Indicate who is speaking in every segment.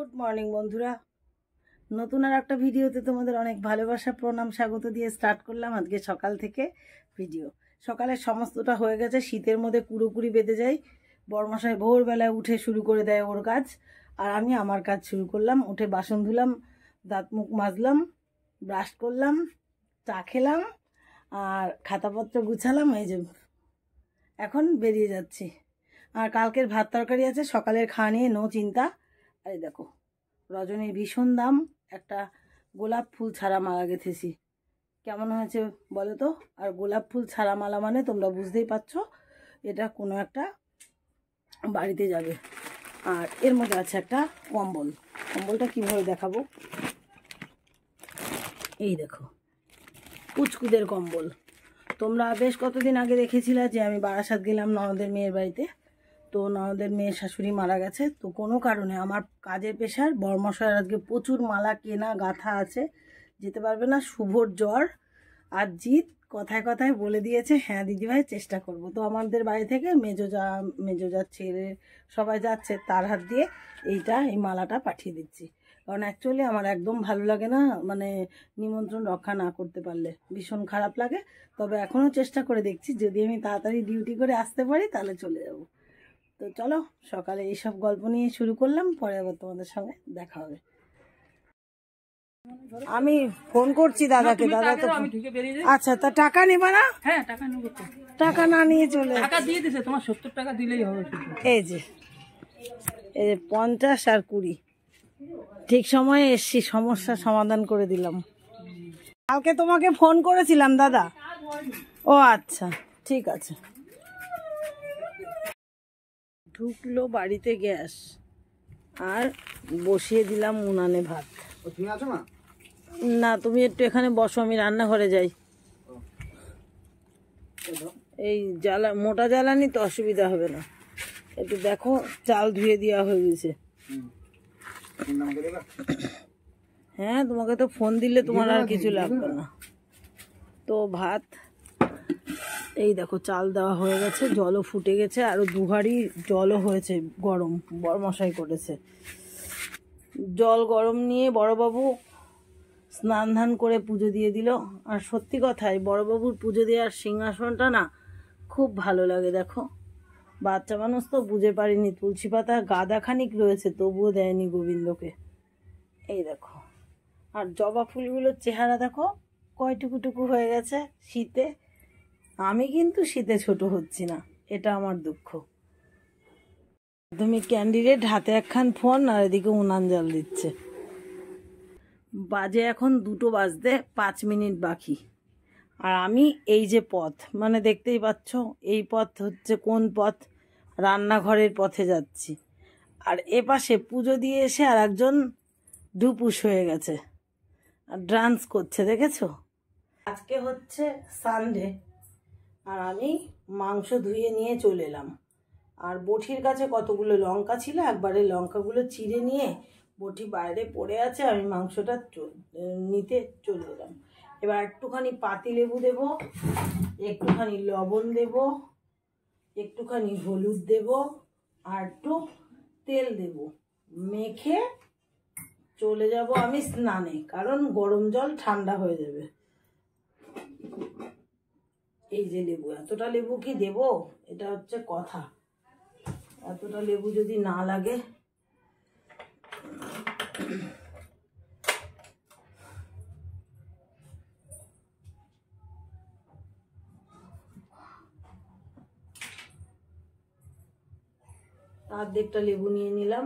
Speaker 1: Good morning বন্ধুরা, নতুন আর একটা ভিডিওতে তোমাদের অনেক ভালোবাসা প্রণাম স্বাগত দিয়ে স্টার্ট করলাম আজকে সকাল থেকে ভিডিও। সকালের সমস্তটা হয়ে গেছে, শীতের মধ্যে কুড়োকুড়ি বেঁধে যায়। বড়মশাই ভোরবেলায় উঠে শুরু করে দেয় ওর কাজ, আর আমি আমার কাজ শুরু করলাম। উঠে বাসন ধুলাম, দাঁত মুখ মাজলাম, ব্রাশ করলাম, চা খেলাম আর খাতাপত্র গুছালাম। এই যে এখন বেরিয়ে যাচ্ছি। আর কালকের ভাত তরকারি আছে, সকালের খাওয়া নিয়ে নো চিন্তা। এই দেখো রজনীর ভীষণ দাম, একটা গোলাপ ফুল ছাড়া মালা গেঁথেছি, কেমন হয়েছে বলো তো? আর গোলাপ ফুল ছাড়া মালা মানে তোমরা বুঝতেই পারছো এটা কোনো একটা বাড়িতে যাবে। আর এর মধ্যে আছে একটা কম্বল। কম্বলটা কীভাবে দেখাবো, এই দেখো কুচকুদের কম্বল। তোমরা বেশ কতদিন আগে দেখেছিলে যে আমি বারাসাত গেলাম ননদের মেয়ের বাড়িতে। তো ননদের মেয়ের শাশুড়ি মারা গেছে, তো কোনো কারণে আমার কাজের পেশার বর্মশায়ের আজকে প্রচুর মালা কেনা গাঁথা আছে, যেতে পারবে না। শুভর জ্বর আর জিৎ কথায় কথায় বলে দিয়েছে হ্যাঁ দিদিভাই চেষ্টা করব। তো আমাদের বাড়ি থেকে মেজো যা ছেলে সবাই যাচ্ছে, তার হাত দিয়ে এই মালাটা পাঠিয়ে দিচ্ছি। কারণ অ্যাকচুয়ালি আমার একদম ভালো লাগে না, মানে নিমন্ত্রণ রক্ষা না করতে পারলে ভীষণ খারাপ লাগে। তবে এখনও চেষ্টা করে দেখছি, যদি আমি তাড়াতাড়ি ডিউটি করে আসতে পারি তাহলে চলে যাব। তো চলো সকালে এইসব গল্প নিয়ে শুরু করলাম, পরে আবার তোমাদের সঙ্গে দেখা হবে। আমি ফোন করছি দাদাকে, দাদা তো আচ্ছা তা টাকা নেবা না?
Speaker 2: হ্যাঁ টাকা নেবো তো।
Speaker 1: টাকা না নিয়ে চলে
Speaker 2: টাকা দিয়ে দিছে, তোমার 70 টাকা দিলেই হবে।
Speaker 1: এই যে 50 আর 20 ঠিক সময়ে এসছি, সমস্যার সমাধান করে দিলাম। কালকে তোমাকে ফোন করেছিলাম দাদা। ও আচ্ছা ঠিক আছে। ঢুকলো বাড়িতে গ্যাস, আর বসিয়ে দিলাম উনানে ভাত। না তুমি একটু এখানে বসো, আমি রান্নাঘরে যাই। এই মোটা জ্বালানি তো অসুবিধা হবে না। একটু দেখো চাল ধুয়ে দেওয়া হয়ে গেছে। হ্যাঁ তোমাকে তো ফোন দিলে তোমার আর কিছু লাগবে না। তো ভাত এই দেখো চাল দেওয়া হয়ে গেছে, জলও ফুটে গেছে, আরও 2 হাঁড়ি জলও হয়েছে গরম, বড়মশাই করেছে। জল গরম নিয়ে বড়বাবু স্নান ধান করে পুজো দিয়ে দিল। আর সত্যি কথাই বড়বাবুর পুজো দেওয়ার সিংহাসনটা না খুব ভালো লাগে। দেখো বাচ্চা মানুষ তো বুঝে পারিনি, তুলসী পাতা গাদা খানিক রয়েছে তবুও দেয়নি গোবিন্দকে। এই দেখো, আর জবা ফুলগুলোর চেহারা দেখো কয়টুকুটুকু হয়ে গেছে শীতে। আমি কিন্তু শীতে ছোট হচ্ছি না, এটা আমার দুঃখ। তুমি ক্যান্ডিডেট হাতে একখান ফোন, আর এদিকে উনান জল দিচ্ছে। বাজে এখন 2টো বাজতে 5 মিনিট বাকি। আর আমি এই যে পথ, মানে দেখতেই পাচ্ছ এই পথ হচ্ছে কোন পথ, রান্নাঘরের পথে যাচ্ছি। আর এপাশে পুজো দিয়ে এসে আর একজন ডুপুস হয়ে গেছে আর ডান্স করছে, দেখেছো? আজকে হচ্ছে সানডে, আর আমি মাংস ধুয়ে নিয়ে চলে এলাম। আর বটির কাছে কতগুলো লঙ্কা ছিল, একবারে লঙ্কাগুলো চিড়ে নিয়ে বটি বাইরে পড়ে আছে, আমি মাংসটা নিতে চলে এলাম। এবার একটুখানি পাতি লেবু দেব, একটুখানি লবণ দেব, একটুখানি হলুদ দেব, আর একটু তেল দেব, মেখে চলে যাব আমি স্নানে, কারণ গরম জল ঠান্ডা হয়ে যাবে। এই যে লেবু, এতটা লেবু কি দেব, এটা হচ্ছে কথা। এতটা লেবু যদি না লাগে। অর্ধেকটা লেবু নিয়ে নিলাম।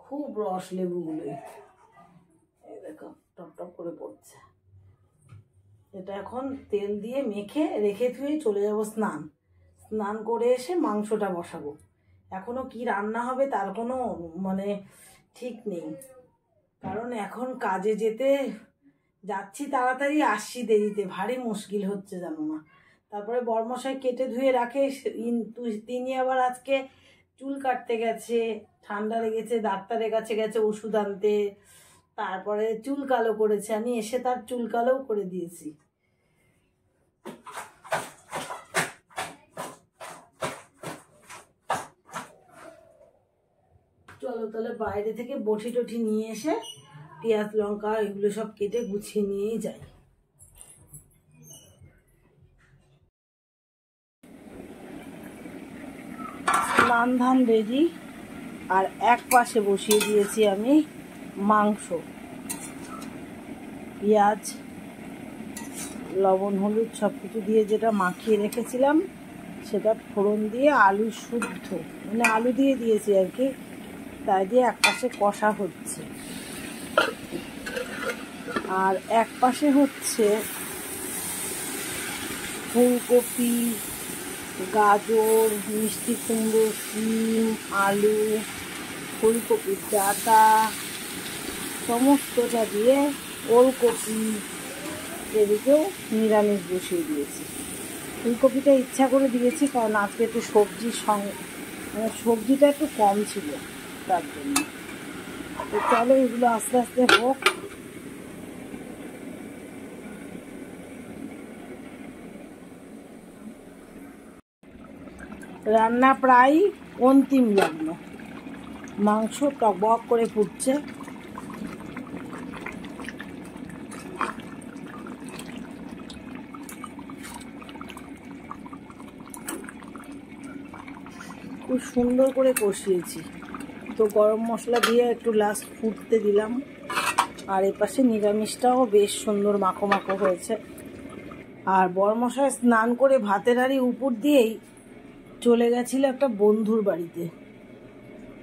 Speaker 1: খুব রস লেবুগুলোই, এই দেখো টপ টপ করে পড়ছে। এটা এখন তেল দিয়ে মেখে রেখে ধুয়ে চলে যাব স্নান করে এসে মাংসটা বসাবো। এখনো কি রান্না হবে তার কোনো মানে ঠিক নেই, কারণ এখন কাজে যেতে যাচ্ছি তাড়াতাড়ি, আসছি দেরিতে, ভারী মুশকিল হচ্ছে জানো না। তারপরে বড়মশাই কেটে ধুয়ে রাখে, তিনি আবার আজকে চুল কাটতে গেছে, ঠান্ডা লেগেছে, ডাক্তারের কাছে গেছে ওষুধ আনতে, তারপরে চুল কালো করেছে, আমি এসে তার চুল কালোও করে দিয়েছি। চলো তাহলে বাইরে থেকে বটি টটি নিয়ে এসে পেঁয়াজ লঙ্কা এগুলো সব কেটে গুছিয়ে নিয়েই যাই। স্নান ধান রেডি, আর এক পাশে বসিয়ে দিয়েছি আমি মাংস। পেঁয়াজ লবণ হলুদ সব কিছু দিয়ে যেটা মাখিয়ে রেখেছিলাম সেটা ফোড়ন দিয়ে আলু শুদ্ধ মানে আলু দিয়ে দিয়েছি আর কি, তাই দিয়ে এক পাশে কষা হচ্ছে। আর এক পাশে হচ্ছে ফুলকপি, গাজর, মিষ্টি কুমড়ো, শিম, আলু, ফুলকপির ডাঁটা সমস্তটা দিয়ে ওলকপি, এদিকেও নিরামিষ বসিয়ে দিয়েছি। ফুলকপিটা ইচ্ছা করে দিয়েছি কারণ আজকে একটু সবজির সঙ্গে মানে সবজিটা একটু কম ছিল তার জন্য। তো চলো এগুলো আস্তে আস্তে হোক। রান্না প্রায় অন্তিম লগ্ন, মাংস টকবক করে ফুটছে। খুব সুন্দর করে কষিয়েছি, তো গরম মশলা দিয়ে একটু লাস্ট ফুটতে দিলাম। আর এপাশে নিরামিষটাও বেশ সুন্দর মাখো মাখো হয়েছে। আর বরমশাই স্নান করে ভাতের হাঁড়ি উপর দিয়েই চলে গেছিল একটা বন্ধুর বাড়িতে।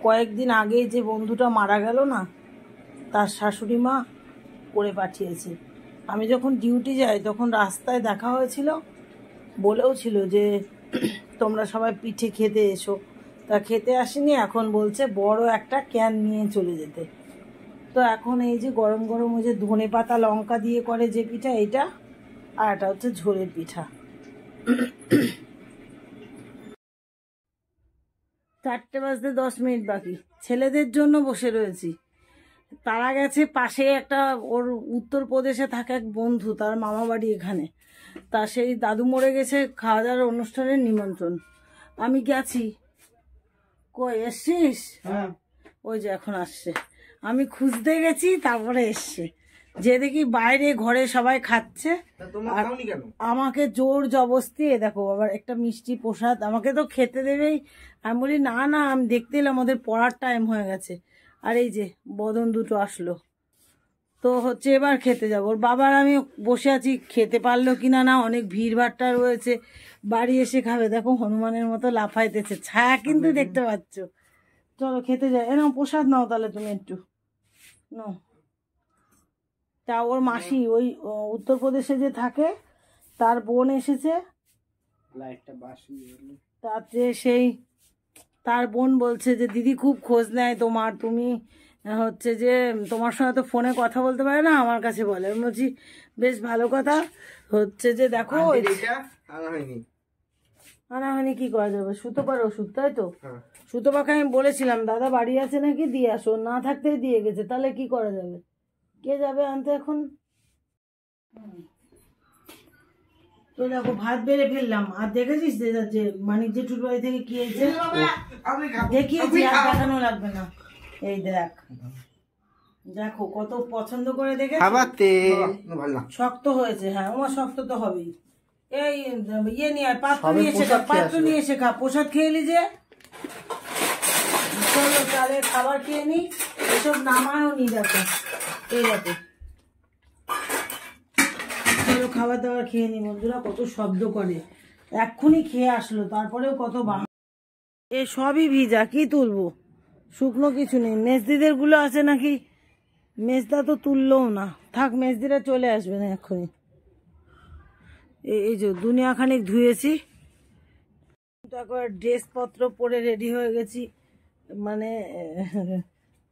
Speaker 1: কয়েকদিন আগে যে বন্ধুটা মারা গেল না, তার শাশুড়ি মা করে পাঠিয়েছে। আমি যখন ডিউটি যাই তখন রাস্তায় দেখা হয়েছিল, বলেও ছিল যে তোমরা সবাই পিঠে খেতে এসো। তা খেতে আসেনি, এখন বলছে বড় একটা ক্যান নিয়ে চলে যেতে। তো এখন এই যে গরম গরম ওই যে ধনে পাতা লঙ্কা দিয়ে করে যে পিঠা এইটা, আর এটা হচ্ছে ঝোলের পিঠা। 4টে বাজতে 10 মিনিট বাকি। ছেলেদের জন্য বসে রয়েছি। তারা গেছে পাশে একটা ওর উত্তরপ্রদেশে থাকে এক বন্ধু, তার মামা বাড়ি এখানে। তা সেই দাদু মরে গেছে, খাওয়া দাওয়ার অনুষ্ঠানের নিমন্ত্রণ। আমি গেছি। কই এসছিস?
Speaker 2: হ্যাঁ
Speaker 1: ওই যে এখন আসছে। আমি খুঁজতে গেছি, তারপরে এসছে। যে দেখি বাইরে ঘরে সবাই খাচ্ছে, আর আমাকে জোর জবস্তি দেখো আবার একটা মিষ্টি প্রসাদ আমাকে তো খেতে দেবেই। আমি বলি না না, আমি দেখতে এলাম ওদের পড়ার টাইম হয়ে গেছে। আর এই যে বদন দুটো আসলো, তো হচ্ছে এবার খেতে যাবো। ওর বাবার আমি বসে আছি, খেতে পারলো কিনা না, অনেক ভিড় ভাট্টা রয়েছে। বাড়ি এসে খাবে, দেখো হনুমানের মতো লাফাইতেছে, ছায়া কিন্তু দেখতে পাচ্ছ। চলো খেতে যাই। নাও প্রসাদ নাও তাহলে তুমি একটু নাও। তা ওর মাসি ওই উত্তরপ্রদেশে যে থাকে, তার বোন এসেছে। তাতে সেই তার বোন বলছে যে দিদি খুব খোঁজ নেয় তোমার, তুমি হচ্ছে যে তোমার সঙ্গে তো ফোনে কথা বলতে পারে না, আমার কাছে বলে। আমি বলছি বেশ ভালো কথা। হচ্ছে যে দেখো আনা হয়নি, কি করা যাবে, সুতোপার ওষুধ তাই তো। সুতোপাকে আমি বলেছিলাম দাদা বাড়ি আছে নাকি দিয়ে আসো, না থাকতেই দিয়ে গেছে, তাহলে কি করা যাবে, কে যাবে আনতে এখন। তো দেখো ভাত বেড়ে ফেললাম। আর দেখেছিস যে মানিক জেঠুর বাড়ি থেকে কি হয়েছে দেখিয়েছি, আর দেখানো লাগবে না। এই দেখ, দেখো কত পছন্দ করে দেখে। শক্ত হয়েছে, হ্যাঁ আমার শক্ত তো হবেই। এই ইয়ে নিয়ে আর পাত্র নিয়ে এসে খা, পাত্র নিয়ে এসে খা। প্রসাদ খেয়ে নি যে, চলো তাহলে খাবার খেয়ে নি। এসব নামায়ও নি, দেখো এই দেখো। চলো খাবার দাবার খেয়ে নি। বন্ধুরা কত শব্দ করে, এক্ষুনি খেয়ে আসলো, তারপরেও কত এ সবই ভিজা, কি তুলবো, শুকনো কিছু নেই। মেজদিদের গুলো আছে নাকি, মেজদা তো তুললেও না, থাক মেজদিরা চলে আসবে না এক্ষুনি। এই যে দুনিয়া খানিক ধুয়েছি, একবার ড্রেসপত্র পরে রেডি হয়ে গেছি, মানে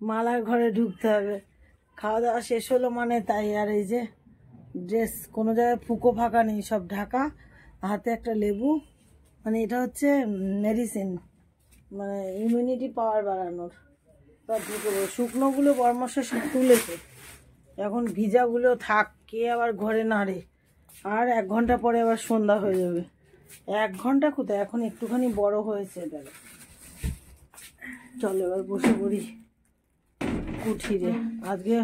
Speaker 1: মালার ঘরে ঢুকতে হবে। খাওয়া দাওয়া শেষ হলো মানে তাই। আর এই যে ড্রেস, কোনো জায়গায় ফুঁকো ফাঁকা নেই, সব ঢাকা। হাতে একটা লেবু, মানে এটা হচ্ছে মেডিসিন, মানে ইমিউনিটি পাওয়ার বাড়ানোর। শুকনোগুলো পরামর্শ তুলেছে, এখন ভিজাগুলো থাক, কে আবার ঘরে নাড়ে। আর 1 ঘন্টা পরে আবার সন্ধ্যা হয়ে যাবে। 1 ঘন্টা কোথায়, এখন একটুখানি বড় হয়েছে। চলো এবার বসে পড়ি। কুঠিরে। আজকে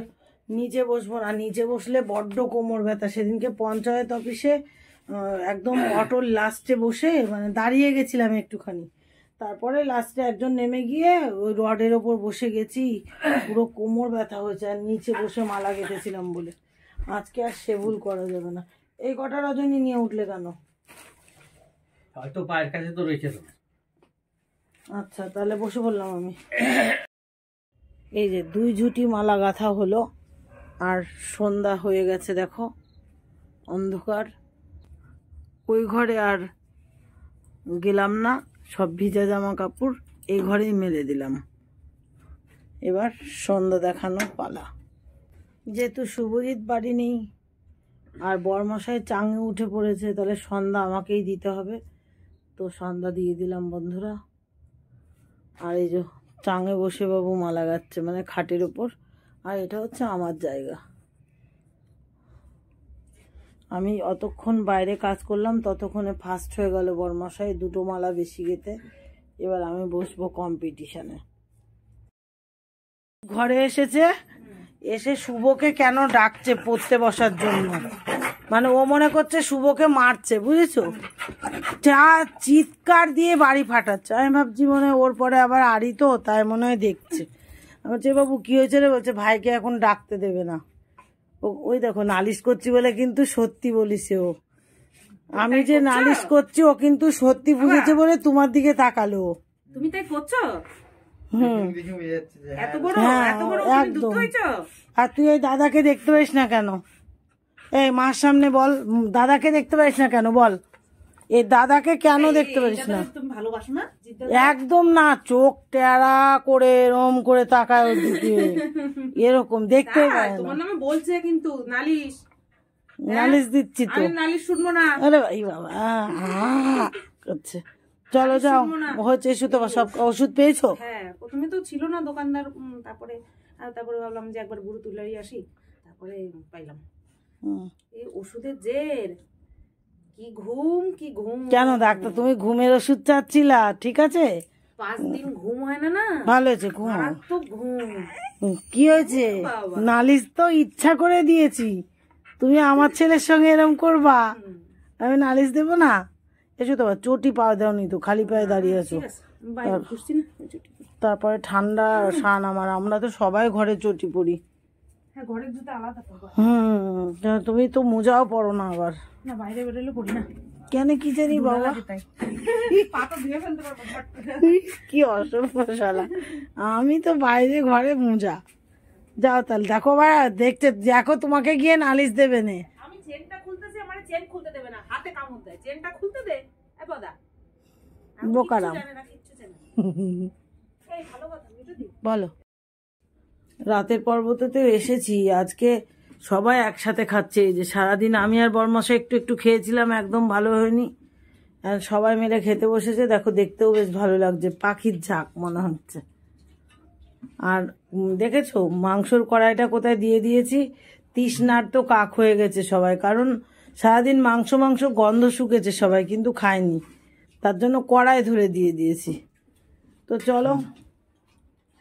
Speaker 1: নিচে বসবো না, নিচে বসলে বড্ড কোমর ব্যথা। সেদিনকে পঞ্চায়েত অফিসে একদম অটোর লাস্টে বসে মানে দাঁড়িয়ে গেছিলাম একটুখানি, তারপরে লাস্টে একজন নেমে গিয়ে ওই রডের ওপর বসে গেছি, পুরো কোমর ব্যথা হয়েছে। আর নিচে বসে মালা গেঁথেছিলাম বলে আজকে আর সে ভুল করা যাবে না। এই কটা রজনী নিয়ে উঠলে কেন?
Speaker 2: হয়তো পায়ের কাছে তো রয়েছে তো।
Speaker 1: আচ্ছা তাহলে বসে পড়লাম আমি। এই যে 2 ঝুঁটি মালা গাঁথা হলো, আর সন্ধ্যা হয়ে গেছে, দেখো অন্ধকার। ওই ঘরে আর গেলাম না, সব ভিজা জামা কাপড় এই ঘরেই মেলে দিলাম। এবার সন্ধ্যা দেখানো পালা। যেহেতু শুভজিৎ বাড়ি নেই আর বরমশাই চাঙে উঠে পড়েছে, তাহলে সন্ধ্যা আমাকেই দিতে হবে। তো সন্ধ্যা দিয়ে দিলাম বন্ধুরা। আর এই যে চাঙে বসে বাবু মালা গাচ্ছে, মানে খাটের ওপর। আর এটা হচ্ছে আমার জায়গা। আমি অতক্ষণ বাইরে কাজ করলাম, ততক্ষণে ফার্স্ট হয়ে গেল বরমশাই 2টো মালা বেশি গেতে। এবার আমি বসবো কম্পিটিশনে। ঘরে এসেছে, এসে শুভকে কেন ডাকছে পড়তে বসার জন্য, মানে ও মনে করছে শুভকে মারছে, বুঝেছো? যা চিৎকার দিয়ে বাড়ি ফাটাচ্ছে। আমি ভাবছি মনে হয় ওর পরে আবার আড়ি, তো তাই মনে হয় দেখছে। আমি বলছি বাবু কি হয়েছে রে? বলছে ভাইকে এখন ডাকতে দেবে না। ওই দেখো নালিশ করছি বলে কিন্তু সত্যি বলিছে ও। আমি যে নালিশ করছি ও কিন্তু সত্যি বুঝেছে বলে তোমার দিকে তাকালো।
Speaker 3: তুমি তাই করছো? এত বড়
Speaker 1: একদম। আর তুই এই দাদাকে দেখতে পারিস না কেন? এই মার সামনে বল, দাদাকে দেখতে পারিস না কেন বল? এই দাদাকে কেন দেখতে পারিস না?
Speaker 3: তুমি ভালোবাসো না?
Speaker 1: একদম না, চোখ টেরা করে এরম করে তাকায় ওর দিকে, এরকম দেখতে পায় না।
Speaker 3: তোমার নামে বলছে কিন্তু নালিশ।
Speaker 1: নালিশ দিচ্ছি তো।
Speaker 3: আমি নালিশ শুনবো না।
Speaker 1: আরে ভাই বাবা করছে। চলো যাও, হচ্ছে এসো। তোমার সব ওষুধ পেয়েছো?
Speaker 3: হ্যাঁ, প্রথমে তো ছিল না দোকানদার, তারপরে ভাবলাম যে একবার গুরু তুলারি আসি, তারপরে পাইলাম। এই ওষুধের জের, কি ঘুম।
Speaker 1: কেন ডাক্তার, তুমি ঘুমের ওষুধ চাচ্ছিলা? ঠিক আছে,
Speaker 3: 5 দিন ঘুম হয় না।
Speaker 1: ভালো হয়েছে ঘুম।
Speaker 3: তো ঘুম
Speaker 1: কি হয়েছে? নালিশ তো ইচ্ছা করে দিয়েছি। তুমি আমার ছেলের সঙ্গে এরম করবা? আমি নালিশ দেবো না? এসো। তোমার চটি পাওয়া দাওনি তো, খালি পায়ে দাঁড়িয়ে আছো। তারপরে ঠান্ডা শান আমার, আমরা তো সবাই ঘরে চটি পরি।
Speaker 3: ঘরের জুতো আলাদা।
Speaker 1: তুমি তো মোজাও পরো না আবার।
Speaker 3: না, বাইরে বেরোলে পড়ি না।
Speaker 1: কেন কি জানি বাবা, কি অসভ্যশালা। আমি তো বাইরে ঘরে মোজা। যাও তাহলে, দেখো ভাই দেখতে, দেখো তোমাকে গিয়ে নালিশ দেবে নে।
Speaker 3: আমি চেনটা খুলতেছি, আমার চেন খুলতে দেবে না, হাতে কামড় দেয়। চেনটা খুলতে দে। এ বদা
Speaker 1: বোকারাম। বলো। রাতের পর্বতে এসেছি আজকে, সবাই একসাথে খাচ্ছে। এই যে সারাদিন আমি আর বরমশাই একটু একটু খেয়েছিলাম, একদম ভালো হয়নি। আর সবাই মিলে খেতে বসেছে, দেখো দেখতেও বেশ ভালো লাগছে, পাখির ঝাঁক মনে হচ্ছে। আর দেখেছো মাংসর কড়াইটা কোথায় দিয়ে দিয়েছি? তৃষ্ণার তো কাক হয়ে গেছে সবাই, কারণ সারাদিন মাংস গন্ধ শুকেছে সবাই, কিন্তু খায়নি, তার জন্য কড়াই ধরে দিয়ে দিয়েছি। তো চলো